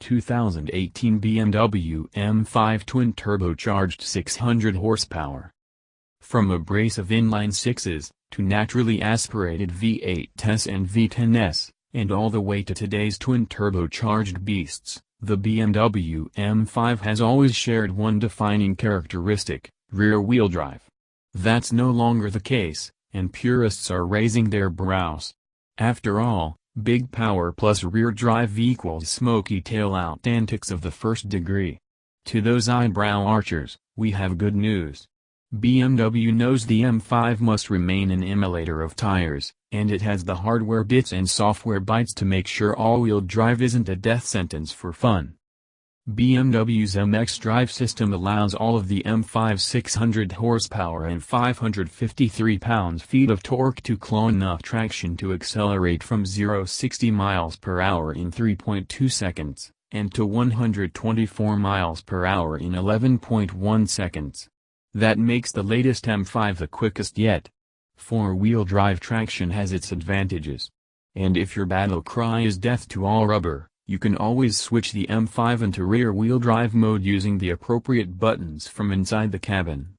2018 BMW M5 Twin Turbocharged 600 horsepower. From abrasive inline-sixes, to naturally aspirated V8s and V10s, and all the way to today's twin turbocharged beasts, the BMW M5 has always shared one defining characteristic: rear-wheel drive. That's no longer the case, and purists are raising their brows. After all, big power plus rear drive equals smoky tail-out antics of the first degree. To those eyebrow-archers, we have good news. BMW knows the M5 must remain an immolator of tires, and it has the hardware bits and software bytes to make sure all-wheel drive isn't a death sentence for fun. BMW's xDrive system allows all of the M5's 600 horsepower and 553 pound-feet of torque to claw enough traction to accelerate from 0-60 miles per hour in 3.2 seconds, and to 124 miles per hour in 11.1 seconds. That makes the latest M5 the quickest yet. Four-wheel drive traction has its advantages. And if your battle cry is death to all rubber, you can always switch the M5 into rear-wheel drive mode using the appropriate buttons from inside the cabin.